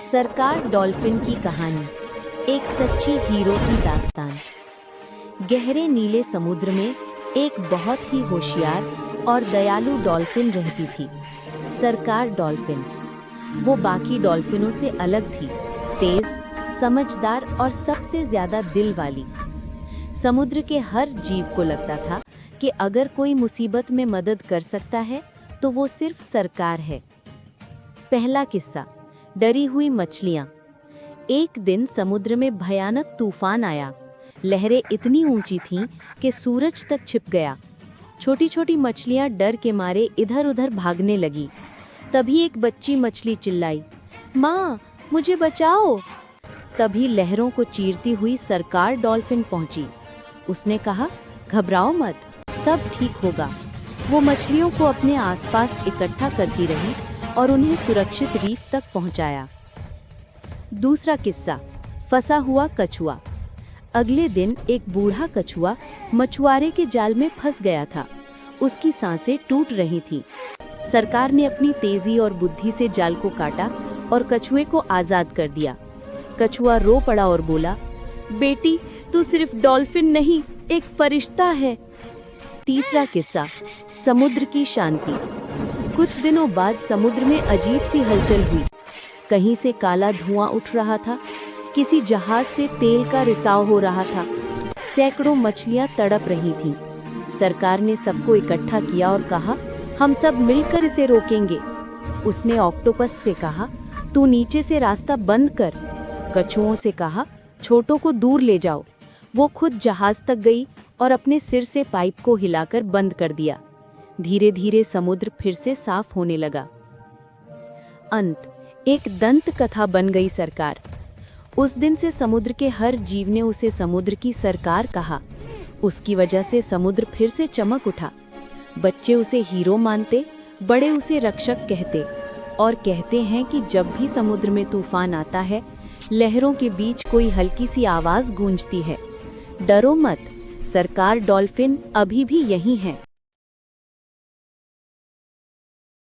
सरकार डॉल्फिन की कहानी, एक सच्ची हीरो की दास्तान। गहरे नीले समुद्र में एक बहुत ही होशियार और दयालु डॉल्फिन रहती थी। सरकार डॉल्फिन वो बाकी डॉल्फिनों से अलग थी, तेज, समझदार और सबसे ज्यादा दिल वाली। समुद्र के हर जीव को लगता था कि अगर कोई मुसीबत में मदद कर सकता है तो वो सिर्फ सरकार है। पहला किस्सा, डरी हुई मछलियां। एक दिन समुद्र में भयानक तूफान आया। लहरें इतनी ऊंची थीं कि सूरज तक छिप गया। छोटी छोटी मछलियां डर के मारे इधर उधर भागने लगी। तभी एक बच्ची मछली चिल्लाई, माँ मुझे बचाओ। तभी लहरों को चीरती हुई सरकार डॉल्फिन पहुंची। उसने कहा, घबराओ मत, सब ठीक होगा। वो मछलियों को अपने आसपास इकट्ठा करती रही और उन्हें सुरक्षित रीफ तक पहुंचाया। दूसरा किस्सा, फंसा हुआ कछुआ। अगले दिन एक बूढ़ा कछुआ मछुआरे के जाल में फंस गया था। उसकी सांसें टूट रही थीं। सरकार ने अपनी तेजी और बुद्धि से जाल को काटा और कछुए को आजाद कर दिया। कछुआ रो पड़ा और बोला, बेटी तू सिर्फ डॉल्फिन नहीं, एक फरिश्ता है। तीसरा किस्सा, समुद्र की शांति। कुछ दिनों बाद समुद्र में अजीब सी हलचल हुई। कहीं से काला धुआं उठ रहा था, किसी जहाज से तेल का रिसाव हो रहा था। सैकड़ों मछलियां तड़प रही थीं। सरकार ने सबको इकट्ठा किया और कहा, हम सब मिलकर इसे रोकेंगे। उसने ऑक्टोपस से कहा, तू नीचे से रास्ता बंद कर। कछुओं से कहा, छोटों को दूर ले जाओ। वो खुद जहाज तक गई और अपने सिर से पाइप को हिलाकर बंद कर दिया। धीरे धीरे समुद्र फिर से साफ होने लगा। अंत, एक दंत कथा बन गई सरकार। उस दिन से समुद्र के हर जीव ने उसे समुद्र की सरकार कहा। उसकी वजह से समुद्र फिर से चमक उठा। बच्चे उसे हीरो मानते, बड़े उसे रक्षक कहते और कहते हैं कि जब भी समुद्र में तूफान आता है, लहरों के बीच कोई हल्की सी आवाज गूंजती है, डरो मत, सरकार डॉल्फिन अभी भी यहीं है।